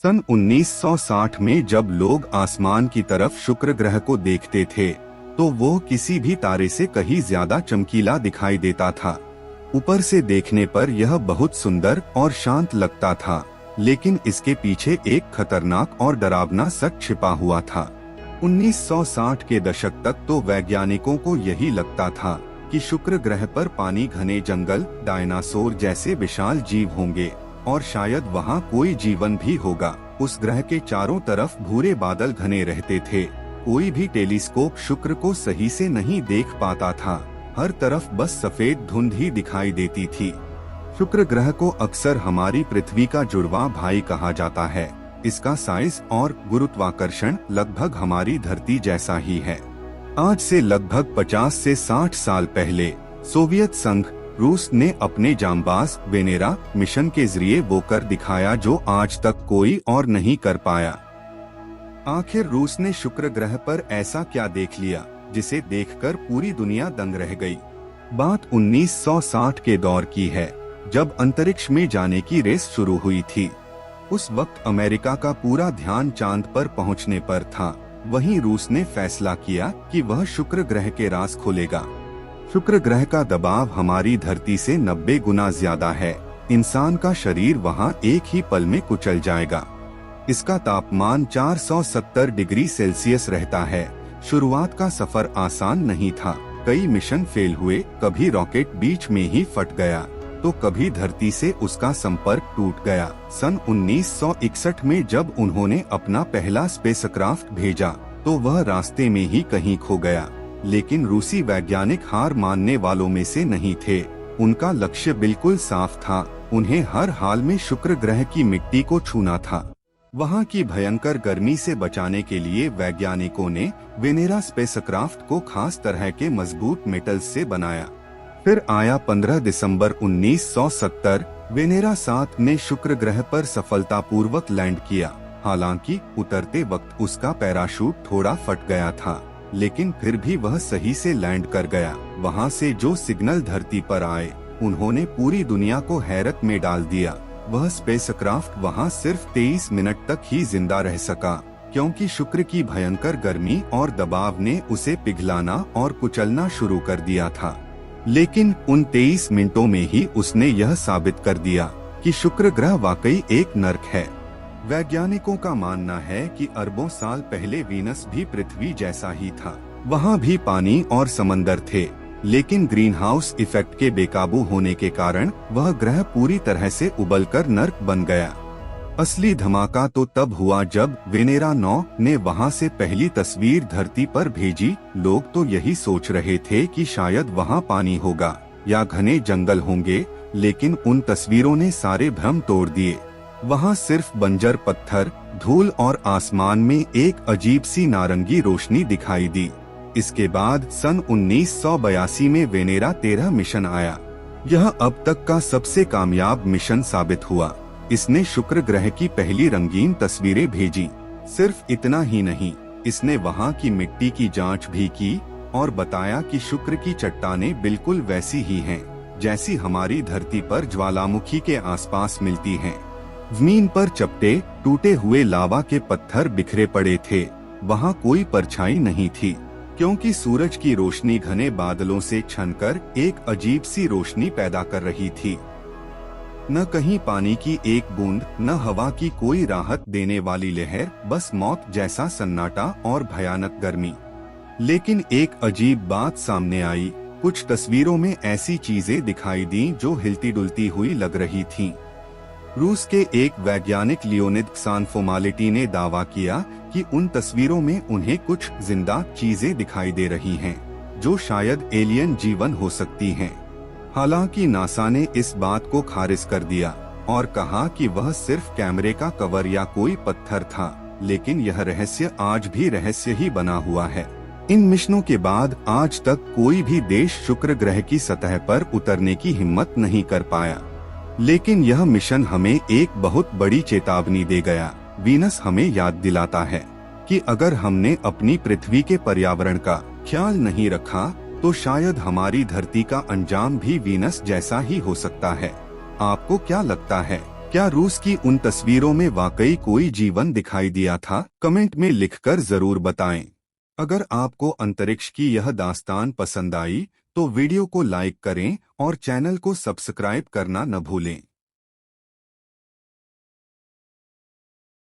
सन 1960 में जब लोग आसमान की तरफ शुक्र ग्रह को देखते थे तो वो किसी भी तारे से कहीं ज्यादा चमकीला दिखाई देता था। ऊपर से देखने पर यह बहुत सुंदर और शांत लगता था, लेकिन इसके पीछे एक खतरनाक और डरावना सच छिपा हुआ था। 1960 के दशक तक तो वैज्ञानिकों को यही लगता था कि शुक्र ग्रह पर पानी, घने जंगल, डायनासोर जैसे विशाल जीव होंगे और शायद वहाँ कोई जीवन भी होगा। उस ग्रह के चारों तरफ भूरे बादल घने रहते थे। कोई भी टेलीस्कोप शुक्र को सही से नहीं देख पाता था। हर तरफ बस सफेद धुंध ही दिखाई देती थी। शुक्र ग्रह को अक्सर हमारी पृथ्वी का जुड़वा भाई कहा जाता है। इसका साइज और गुरुत्वाकर्षण लगभग हमारी धरती जैसा ही है। आज से लगभग 50 से 60 साल पहले सोवियत संघ रूस ने अपने जांबाज वेनेरा मिशन के जरिए वो कर दिखाया जो आज तक कोई और नहीं कर पाया। आखिर रूस ने शुक्र ग्रह पर ऐसा क्या देख लिया जिसे देखकर पूरी दुनिया दंग रह गई। बात 1960 के दौर की है, जब अंतरिक्ष में जाने की रेस शुरू हुई थी। उस वक्त अमेरिका का पूरा ध्यान चांद पर पहुंचने पर था। वहीं रूस ने फैसला किया कि वह शुक्र ग्रह के राज खोलेगा। शुक्र ग्रह का दबाव हमारी धरती से 90 गुना ज्यादा है। इंसान का शरीर वहां एक ही पल में कुचल जाएगा। इसका तापमान 470 डिग्री सेल्सियस रहता है। शुरुआत का सफर आसान नहीं था। कई मिशन फेल हुए, कभी रॉकेट बीच में ही फट गया तो कभी धरती से उसका संपर्क टूट गया। सन 1961 में जब उन्होंने अपना पहला स्पेसक्राफ्ट भेजा तो वह रास्ते में ही कहीं खो गया। लेकिन रूसी वैज्ञानिक हार मानने वालों में से नहीं थे। उनका लक्ष्य बिल्कुल साफ था। उन्हें हर हाल में शुक्र ग्रह की मिट्टी को छूना था। वहां की भयंकर गर्मी से बचाने के लिए वैज्ञानिकों ने वेनेरा स्पेसक्राफ्ट को खास तरह के मजबूत मेटल्स से बनाया। फिर आया 15 दिसंबर 1970। वेनेरा 7 ने शुक्र ग्रह पर सफलतापूर्वक लैंड किया। हालांकि उतरते वक्त उसका पैराशूट थोड़ा फट गया था, लेकिन फिर भी वह सही से लैंड कर गया। वहां से जो सिग्नल धरती पर आए उन्होंने पूरी दुनिया को हैरत में डाल दिया। वह स्पेसक्राफ्ट वहां सिर्फ 23 मिनट तक ही जिंदा रह सका, क्योंकि शुक्र की भयंकर गर्मी और दबाव ने उसे पिघलाना और कुचलना शुरू कर दिया था। लेकिन उन 23 मिनटों में ही उसने यह साबित कर दिया कि शुक्र ग्रह वाकई एक नर्क है। वैज्ञानिकों का मानना है कि अरबों साल पहले वीनस भी पृथ्वी जैसा ही था। वहाँ भी पानी और समंदर थे, लेकिन ग्रीन हाउस इफेक्ट के बेकाबू होने के कारण वह ग्रह पूरी तरह से उबलकर नर्क बन गया। असली धमाका तो तब हुआ जब वेनेरा 9 ने वहां से पहली तस्वीर धरती पर भेजी। लोग तो यही सोच रहे थे कि शायद वहां पानी होगा या घने जंगल होंगे, लेकिन उन तस्वीरों ने सारे भ्रम तोड़ दिए। वहां सिर्फ बंजर पत्थर, धूल और आसमान में एक अजीब सी नारंगी रोशनी दिखाई दी। इसके बाद सन 1982 में वेनेरा 13 मिशन आया। यह अब तक का सबसे कामयाब मिशन साबित हुआ। इसने शुक्र ग्रह की पहली रंगीन तस्वीरें भेजी। सिर्फ इतना ही नहीं, इसने वहां की मिट्टी की जांच भी की और बताया कि शुक्र की चट्टानें बिल्कुल वैसी ही हैं, जैसी हमारी धरती पर ज्वालामुखी के आसपास मिलती हैं। जमीन पर चपटे टूटे हुए लावा के पत्थर बिखरे पड़े थे। वहाँ कोई परछाई नहीं थी, क्योंकि सूरज की रोशनी घने बादलों से छनकर एक अजीब सी रोशनी पैदा कर रही थी। न कहीं पानी की एक बूंद, न हवा की कोई राहत देने वाली लहर, बस मौत जैसा सन्नाटा और भयानक गर्मी। लेकिन एक अजीब बात सामने आई। कुछ तस्वीरों में ऐसी चीजें दिखाई दी जो हिलती डुलती हुई लग रही थीं। रूस के एक वैज्ञानिक लियोनिद क्सानफोमालिटी ने दावा किया कि उन तस्वीरों में उन्हें कुछ जिंदा चीजें दिखाई दे रही हैं, जो शायद एलियन जीवन हो सकती हैं। हालांकि नासा ने इस बात को खारिज कर दिया और कहा कि वह सिर्फ कैमरे का कवर या कोई पत्थर था। लेकिन यह रहस्य आज भी रहस्य ही बना हुआ है। इन मिशनों के बाद आज तक कोई भी देश शुक्र ग्रह की सतह पर उतरने की हिम्मत नहीं कर पाया। लेकिन यह मिशन हमें एक बहुत बड़ी चेतावनी दे गया। वीनस हमें याद दिलाता है कि अगर हमने अपनी पृथ्वी के पर्यावरण का ख्याल नहीं रखा तो शायद हमारी धरती का अंजाम भी वीनस जैसा ही हो सकता है। आपको क्या लगता है, क्या रूस की उन तस्वीरों में वाकई कोई जीवन दिखाई दिया था? कमेंट में लिखकर जरूर बताएं। अगर आपको अंतरिक्ष की यह दास्तान पसंद आई तो वीडियो को लाइक करें और चैनल को सब्सक्राइब करना न भूलें।